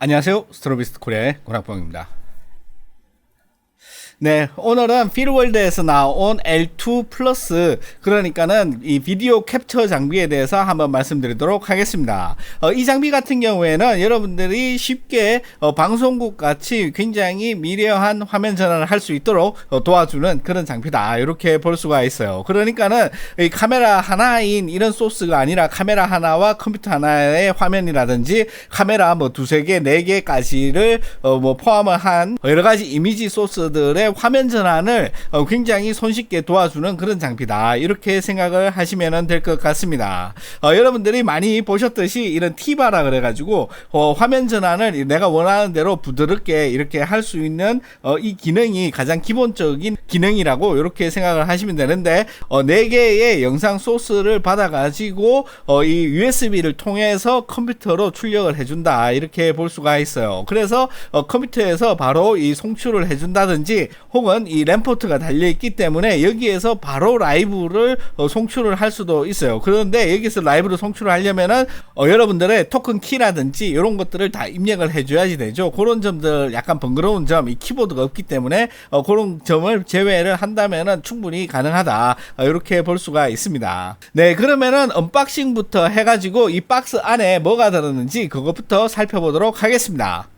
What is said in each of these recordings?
안녕하세요. 스트로비스트 코리아의 권학봉입니다. 네, 오늘은 필월드에서 나온 L2 플러스, 그러니까는 이 비디오 캡처 장비에 대해서 한번 말씀드리도록 하겠습니다. 이 장비 같은 경우에는 여러분들이 쉽게 방송국 같이 굉장히 미려한 화면 전환을 할 수 있도록 도와주는 그런 장비다, 이렇게 볼 수가 있어요. 그러니까는 이 카메라 하나인 이런 소스가 아니라 카메라 하나와 컴퓨터 하나의 화면이라든지 카메라 뭐 두세 개, 네 개까지를 뭐 포함을 한 여러 가지 이미지 소스들의 화면 전환을 굉장히 손쉽게 도와주는 그런 장비다, 이렇게 생각을 하시면 될 것 같습니다. 여러분들이 많이 보셨듯이 이런 티바라 그래가지고 화면 전환을 내가 원하는 대로 부드럽게 이렇게 할 수 있는 이 기능이 가장 기본적인 기능이라고 이렇게 생각을 하시면 되는데, 4개의 영상 소스를 받아가지고 이 USB를 통해서 컴퓨터로 출력을 해준다, 이렇게 볼 수가 있어요. 그래서 컴퓨터에서 바로 이 송출을 해준다든지, 혹은 이 램포트가 달려있기 때문에 여기에서 바로 라이브를 송출을 할 수도 있어요. 그런데 여기서 라이브를 송출을 하려면은 여러분들의 토큰 키라든지 이런 것들을 다 입력을 해줘야지 되죠. 그런 점들, 약간 번거로운 점, 이 키보드가 없기 때문에 그런 점을 제외를 한다면은 충분히 가능하다, 이렇게 볼 수가 있습니다. 네, 그러면은 언박싱부터 해가지고 이 박스 안에 뭐가 들었는지 그것부터 살펴보도록 하겠습니다.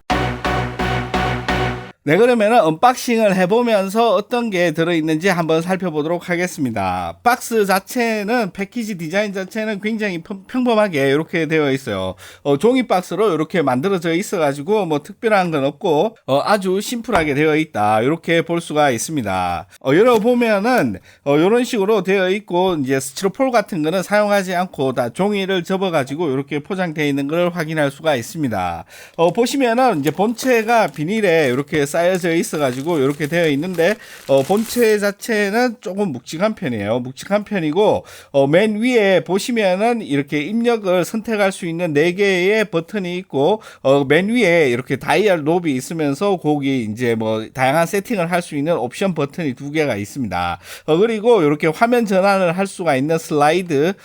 네, 그러면 언박싱을 해보면서 어떤 게 들어있는지 한번 살펴보도록 하겠습니다. 박스 자체는, 패키지 디자인 자체는 굉장히 평범하게 이렇게 되어 있어요. 종이 박스로 이렇게 만들어져 있어가지고 뭐 특별한 건 없고 아주 심플하게 되어 있다, 이렇게 볼 수가 있습니다. 열어보면은 이런 식으로 되어 있고, 이제 스티로폴 같은 거는 사용하지 않고 다 종이를 접어가지고 이렇게 포장되어 있는 걸 확인할 수가 있습니다. 보시면은 이제 본체가 비닐에 이렇게 쌓여져 있어가지고 이렇게 되어 있는데, 본체 자체는 조금 묵직한 편이에요. 묵직한 편이고, 맨 위에 보시면은 이렇게 입력을 선택할 수 있는 4개의 버튼이 있고, 맨 위에 이렇게 다이얼 노브이 있으면서 거기 이제 뭐 다양한 세팅을 할 수 있는 옵션 버튼이 2개가 있습니다. 그리고 이렇게 화면 전환을 할 수가 있는 슬라이드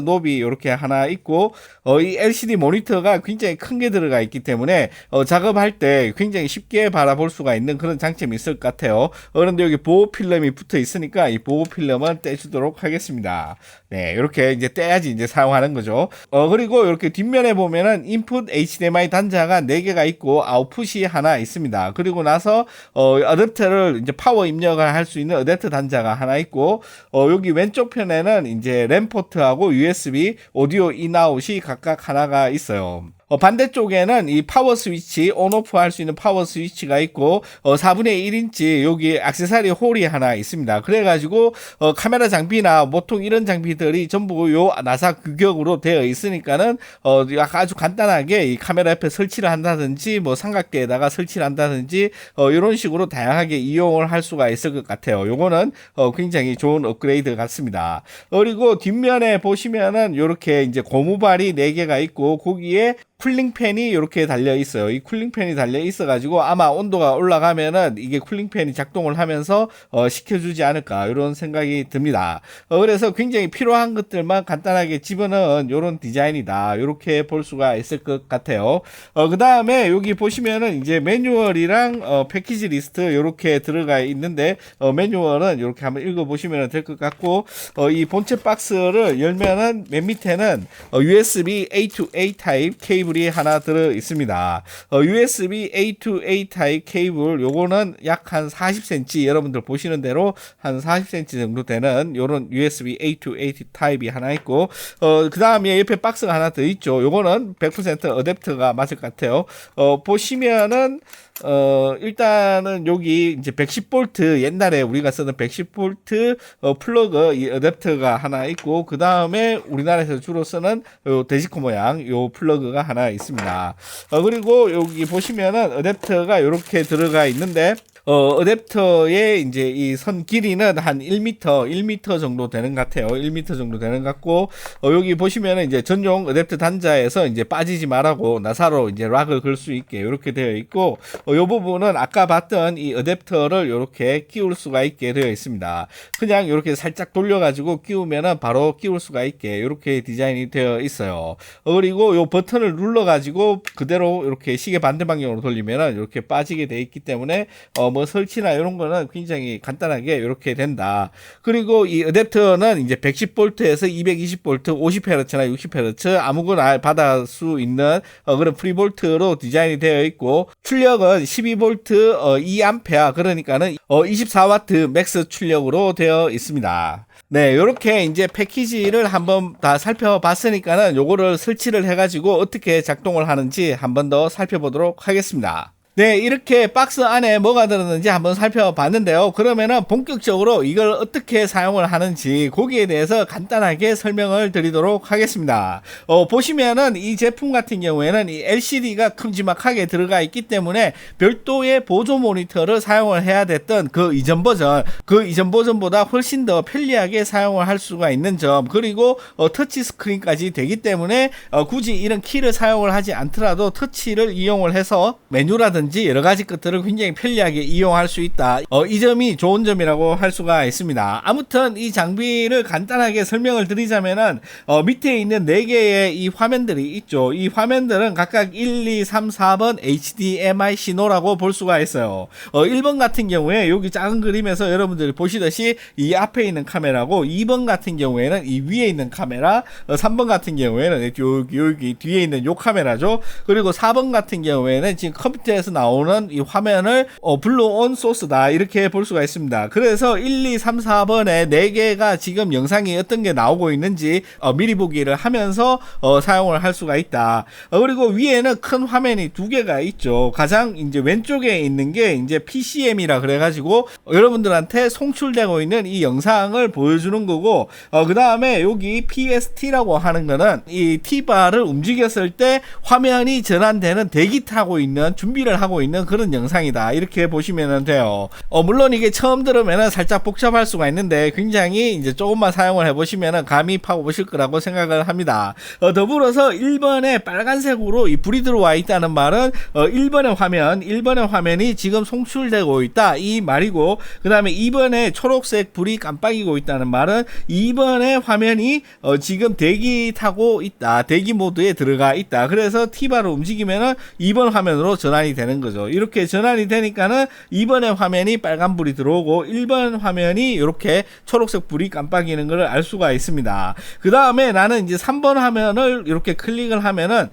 노브이 이렇게 하나 있고, 이 LCD 모니터가 굉장히 큰 게 들어가 있기 때문에 작업할 때 굉장히 쉽게 바라볼 수가 있는 그런 장점이 있을 것 같아요. 그런데 여기 보호 필름이 붙어 있으니까 이 보호 필름은 떼주도록 하겠습니다. 네, 이렇게 이제 떼야지 이제 사용하는 거죠. 그리고 이렇게 뒷면에 보면은 인풋 HDMI 단자가 4개가 있고 아웃풋이 하나 있습니다. 그리고 나서 어댑터를 이제 파워 입력을 할 수 있는 어댑터 단자가 하나 있고, 여기 왼쪽 편에는 이제 램 포트하고 USB 오디오 인아웃이 각각 하나가 있어요. 반대쪽에는 이 파워 스위치, 온오프 할 수 있는 파워 스위치가 있고, 4분의 1인치 여기 액세서리 홀이 하나 있습니다. 그래가지고 카메라 장비나 보통 이런 장비들이 전부 요 나사 규격으로 되어 있으니까는 아주 간단하게 이 카메라 옆에 설치를 한다든지, 뭐 삼각대에다가 설치를 한다든지, 이런 식으로 다양하게 이용을 할 수가 있을 것 같아요. 요거는 굉장히 좋은 업그레이드 같습니다. 그리고 뒷면에 보시면은 요렇게 이제 고무발이 4개가 있고, 거기에 쿨링팬이 이렇게 달려 있어요. 이 쿨링팬이 달려 있어 가지고 아마 온도가 올라가면은 이게 쿨링팬이 작동을 하면서 식혀주지 않을까, 이런 생각이 듭니다. 그래서 굉장히 필요한 것들만 간단하게 집어넣은 이런 디자인이다, 이렇게 볼 수가 있을 것 같아요. 그 다음에 여기 보시면은 이제 매뉴얼이랑 패키지 리스트 이렇게 들어가 있는데, 매뉴얼은 이렇게 한번 읽어보시면 될 것 같고, 이 본체 박스를 열면은 맨 밑에는 USB A to A 타입 케이블이 하나 들어 있습니다. USB A to A 타입 케이블, 요거는 약 한 40cm, 여러분들 보시는 대로 한 40cm 정도 되는 요런 USB A to A 타입이 하나 있고, 그 다음에 옆에 박스가 하나 더 있죠. 요거는 100% 어댑터가 맞을 것 같아요. 보시면은 일단은 여기 이제 110V, 옛날에 우리가 쓰는 110V 플러그 이 어댑터가 하나 있고, 그 다음에 우리나라에서 주로 쓰는 요 데지코 모양 요 플러그가 하나 있습니다. 그리고 여기 보시면은 어댑터가 이렇게 들어가 있는데, 어댑터의 이제 이 선 길이는 한 1m 정도 되는 것 같아요. 1m 정도 되는 것 같고, 여기 보시면은 이제 전용 어댑터 단자에서 이제 빠지지 말라고 나사로 이제 락을 걸 수 있게 이렇게 되어 있고, 요 부분은 아까 봤던 이 어댑터를 이렇게 끼울 수가 있게 되어 있습니다. 그냥 이렇게 살짝 돌려가지고 끼우면은 바로 끼울 수가 있게 이렇게 디자인이 되어 있어요. 그리고 요 버튼을 눌러가지고 그대로 이렇게 시계 반대 방향으로 돌리면은 이렇게 빠지게 돼 있기 때문에 뭐 설치나 이런 거는 굉장히 간단하게 이렇게 된다. 그리고 이 어댑터는 이제 110V에서 220V, 50Hz나 60Hz 아무거나 받을 수 있는 그런 프리볼트로 디자인이 되어 있고, 출력은 12V 2A, 그러니까는 24W 맥스 출력으로 되어 있습니다. 네, 요렇게 이제 패키지를 한번 다 살펴봤으니까는 요거를 설치를 해가지고 어떻게 작동을 하는지 한번 더 살펴보도록 하겠습니다. 네, 이렇게 박스 안에 뭐가 들었는지 한번 살펴봤는데요. 그러면은 본격적으로 이걸 어떻게 사용을 하는지 거기에 대해서 간단하게 설명을 드리도록 하겠습니다. 보시면은 이 제품 같은 경우에는 이 LCD가 큼지막하게 들어가 있기 때문에 별도의 보조 모니터를 사용을 해야 됐던 그 이전 버전보다 훨씬 더 편리하게 사용을 할 수가 있는 점, 그리고 터치 스크린까지 되기 때문에 굳이 이런 키를 사용을 하지 않더라도 터치를 이용을 해서 메뉴라든지 여러 가지 것들을 굉장히 편리하게 이용할 수 있다. 이 점이 좋은 점이라고 할 수가 있습니다. 아무튼 이 장비를 간단하게 설명을 드리자면은 밑에 있는 4개의 이 화면들이 있죠. 이 화면들은 각각 1, 2, 3, 4번 HDMI 신호라고 볼 수가 있어요. 1번 같은 경우에 여기 작은 그림에서 여러분들이 보시듯이 이 앞에 있는 카메라고, 2번 같은 경우에는 이 위에 있는 카메라, 3번 같은 경우에는 여기 뒤에 있는 요 카메라죠. 그리고 4번 같은 경우에는 지금 컴퓨터에서 나오는 이 화면을 블루온 소스다, 이렇게 볼 수가 있습니다. 그래서 1, 2, 3, 4번에 4개가 지금 영상이 어떤 게 나오고 있는지 미리 보기를 하면서 사용을 할 수가 있다. 그리고 위에는 큰 화면이 2개가 있죠. 가장 이제 왼쪽에 있는 게 이제 PCM이라 그래가지고 여러분들한테 송출되고 있는 이 영상을 보여주는 거고, 그 다음에 여기 PST라고 하는 거는 이 T바를 움직였을 때 화면이 전환되는 대기 타고 있는, 준비를 하고 있는 그런 영상이다, 이렇게 보시면 돼요. 물론 이게 처음 들으면 살짝 복잡할 수가 있는데 굉장히 이제 조금만 사용을 해보시면 감이 파고보실 거라고 생각을 합니다. 더불어서 1번에 빨간색으로 이 불이 들어와 있다는 말은 1번의 화면이 지금 송출되고 있다, 이 말이고, 그 다음에 2번에 초록색 불이 깜빡이고 있다는 말은 2번의 화면이 지금 대기 타고 있다, 대기 모드에 들어가 있다. 그래서 T바를 움직이면 2번 화면으로 전환이 되는 거죠. 이렇게 전환이 되니까는 2번의 화면이 빨간 불이 들어오고 1번 화면이 이렇게 초록색 불이 깜빡이는 걸 알 수가 있습니다. 그 다음에 나는 이제 3번 화면을 이렇게 클릭을 하면은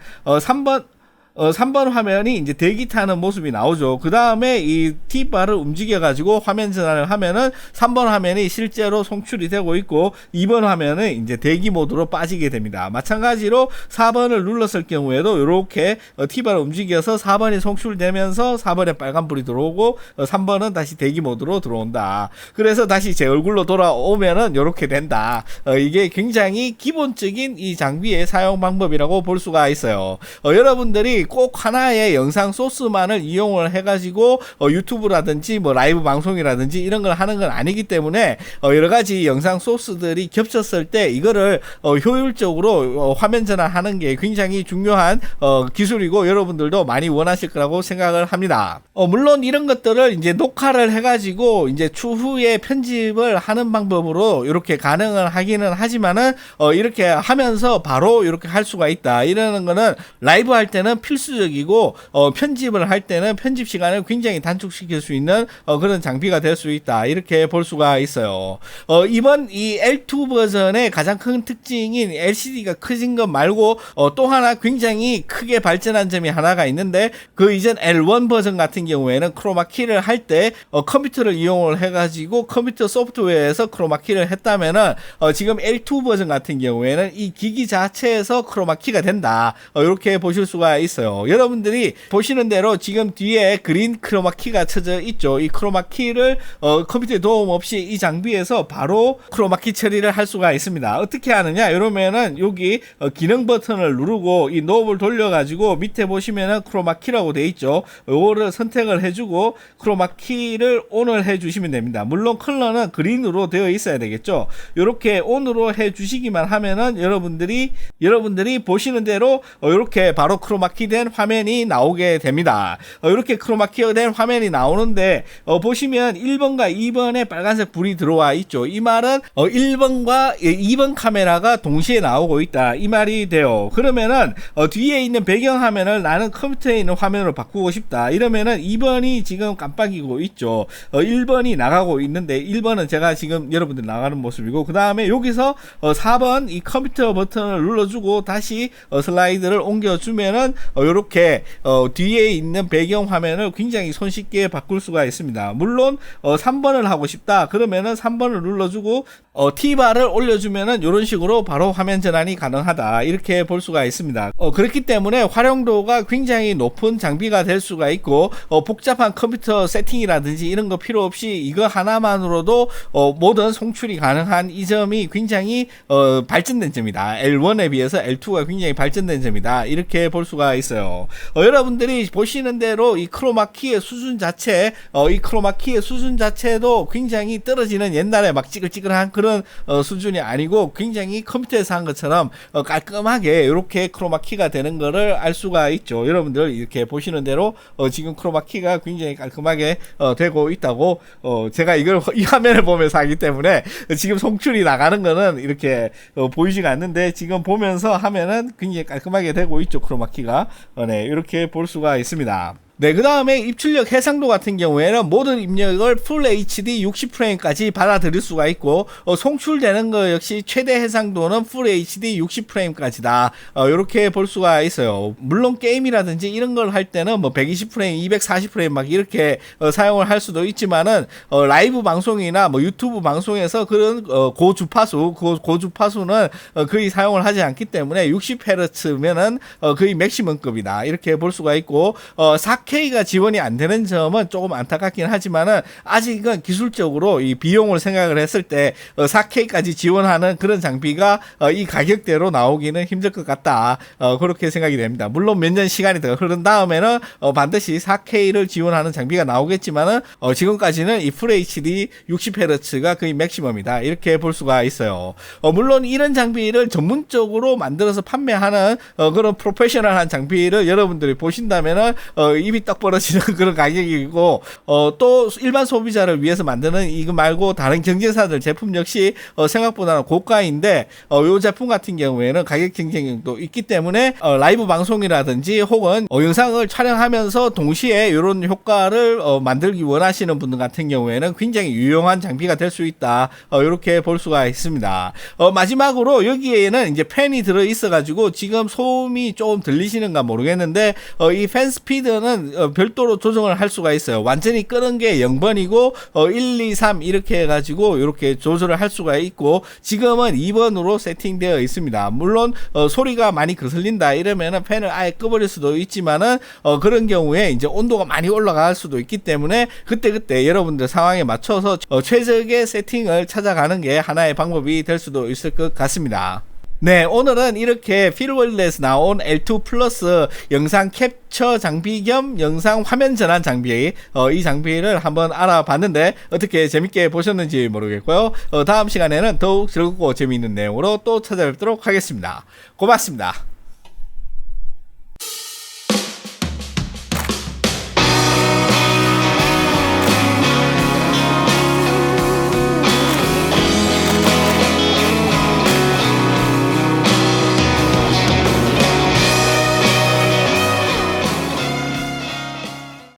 3번 화면이 이제 대기 타는 모습이 나오죠. 그 다음에 이 T바를 움직여가지고 화면 전환을 하면은 3번 화면이 실제로 송출이 되고 있고 2번 화면은 이제 대기 모드로 빠지게 됩니다. 마찬가지로 4번을 눌렀을 경우에도 이렇게 T바를 움직여서 4번이 송출되면서 4번에 빨간불이 들어오고 3번은 다시 대기 모드로 들어온다. 그래서 다시 제 얼굴로 돌아오면은 이렇게 된다. 이게 굉장히 기본적인 이 장비의 사용 방법이라고 볼 수가 있어요. 여러분들이 꼭 하나의 영상 소스만을 이용을 해가지고 유튜브라든지 뭐 라이브 방송이라든지 이런 걸 하는 건 아니기 때문에 여러 가지 영상 소스들이 겹쳤을 때 이거를 효율적으로 화면 전환하는 게 굉장히 중요한 기술이고 여러분들도 많이 원하실 거라고 생각을 합니다. 물론 이런 것들을 이제 녹화를 해가지고 이제 추후에 편집을 하는 방법으로 이렇게 가능을 하기는 하지만은 이렇게 하면서 바로 이렇게 할 수가 있다. 이러는 거는 라이브 할 때는 필수적이고 편집을 할 때는 편집 시간을 굉장히 단축시킬 수 있는 그런 장비가 될 수 있다, 이렇게 볼 수가 있어요. 이번 이 L2 버전의 가장 큰 특징인 LCD가 커진 것 말고 또 하나 굉장히 크게 발전한 점이 하나가 있는데, 그 이전 L1 버전 같은 경우에는 크로마키를 할 때 컴퓨터를 이용을 해가지고 컴퓨터 소프트웨어에서 크로마키를 했다면은 지금 L2 버전 같은 경우에는 이 기기 자체에서 크로마키가 된다, 이렇게 보실 수가 있어요. 있어요. 여러분들이 보시는 대로 지금 뒤에 그린 크로마키가 쳐져 있죠. 이 크로마키를 컴퓨터의 도움 없이 이 장비에서 바로 크로마키 처리를 할 수가 있습니다. 어떻게 하느냐? 이러면은 여기 기능 버튼을 누르고 이 노브를 돌려가지고 밑에 보시면은 크로마키라고 돼 있죠. 요거를 선택을 해주고 크로마키를 온을 해주시면 됩니다. 물론 컬러는 그린으로 되어 있어야 되겠죠. 이렇게 온으로 해주시기만 하면은 여러분들이 보시는 대로 이렇게 바로 크로마키 된 화면이 나오게 됩니다. 이렇게 크로마키 된 화면이 나오는데 보시면 1번과 2번에 빨간색 불이 들어와 있죠. 이 말은 1번과 2번 카메라가 동시에 나오고 있다, 이 말이 돼요. 그러면은 뒤에 있는 배경 화면을 나는 컴퓨터에 있는 화면으로 바꾸고 싶다 이러면은 2번이 지금 깜빡이고 있죠. 1번이 나가고 있는데 1번은 제가 지금 여러분들 나가는 모습이고, 그 다음에 여기서 4번 이 컴퓨터 버튼을 눌러주고 다시 슬라이드를 옮겨주면은 이렇게 뒤에 있는 배경 화면을 굉장히 손쉽게 바꿀 수가 있습니다. 물론 3번을 하고 싶다 그러면은 3번을 눌러주고 T바를 올려주면은 이런 식으로 바로 화면 전환이 가능하다, 이렇게 볼 수가 있습니다. 그렇기 때문에 활용도가 굉장히 높은 장비가 될 수가 있고, 복잡한 컴퓨터 세팅이라든지 이런 거 필요 없이 이거 하나만으로도 모든 송출이 가능한 이 점이 굉장히 발전된 점이다. L1에 비해서 L2가 굉장히 발전된 점이다, 이렇게 볼 수가 있어요. 여러분들이 보시는 대로 이 크로마키의 수준 자체도 굉장히 떨어지는, 옛날에 막 찌글찌글한 그런 수준이 아니고 굉장히 컴퓨터에서 한 것처럼 깔끔하게 이렇게 크로마키가 되는 거를 알 수가 있죠. 여러분들 이렇게 보시는 대로 지금 크로마키가 굉장히 깔끔하게 되고 있다고, 제가 이걸 이 화면을 보면서 하기 때문에 지금 송출이 나가는 거는 이렇게 보이지가 않는데, 지금 보면서 하면은 굉장히 깔끔하게 되고 있죠. 크로마키가 네, 이렇게 볼 수가 있습니다. 네, 그 다음에 입출력 해상도 같은 경우에는 모든 입력을 풀 HD 60프레임까지 받아들일 수가 있고, 송출되는 거 역시 최대 해상도는 풀 HD 60프레임까지다, 이렇게 볼 수가 있어요. 물론 게임이라든지 이런 걸 할 때는 뭐 120프레임, 240프레임 막 이렇게 사용을 할 수도 있지만은 라이브 방송이나 뭐 유튜브 방송에서 그런 고주파수는 거의 사용을 하지 않기 때문에 60Hz면은 거의 맥시멈급이다, 이렇게 볼 수가 있고, 4K가 지원이 안 되는 점은 조금 안타깝긴 하지만은 아직은 기술적으로 이 비용을 생각을 했을 때 4K까지 지원하는 그런 장비가 이 가격대로 나오기는 힘들 것 같다, 그렇게 생각이 됩니다. 물론 몇 년 시간이 더 흐른 다음에는 반드시 4K를 지원하는 장비가 나오겠지만은 지금까지는 이 FHD 60Hz가 거의 맥시멈이다, 이렇게 볼 수가 있어요. 물론 이런 장비를 전문적으로 만들어서 판매하는 그런 프로페셔널한 장비를 여러분들이 보신다면은 입이 떡 벌어지는 그런 가격이고, 또 일반 소비자를 위해서 만드는 이거 말고 다른 경쟁사들 제품 역시 생각보다는 고가인데, 이 제품 같은 경우에는 가격 경쟁력도 있기 때문에 라이브 방송이라든지 혹은 영상을 촬영하면서 동시에 이런 효과를 만들기 원하시는 분들 같은 경우에는 굉장히 유용한 장비가 될 수 있다, 이렇게 볼 수가 있습니다. 마지막으로 여기에는 이제 팬이 들어 있어 가지고 지금 소음이 조금 들리시는가 모르겠는데, 이 팬 스피드는 별도로 조정을 할 수가 있어요. 완전히 끄는 게 0번이고 1, 2, 3 이렇게 해가지고 이렇게 조절을 할 수가 있고, 지금은 2번으로 세팅되어 있습니다. 물론 소리가 많이 거슬린다 이러면은 팬을 아예 꺼버릴 수도 있지만은 그런 경우에 이제 온도가 많이 올라갈 수도 있기 때문에 그때 여러분들 상황에 맞춰서 최적의 세팅을 찾아가는 게 하나의 방법이 될 수도 있을 것 같습니다. 네, 오늘은 이렇게 필월드에서 나온 L2 플러스 영상 캡처 장비 겸 영상 화면 전환 장비, 이 장비를 한번 알아봤는데 어떻게 재밌게 보셨는지 모르겠고요. 다음 시간에는 더욱 즐겁고 재미있는 내용으로 또 찾아뵙도록 하겠습니다. 고맙습니다.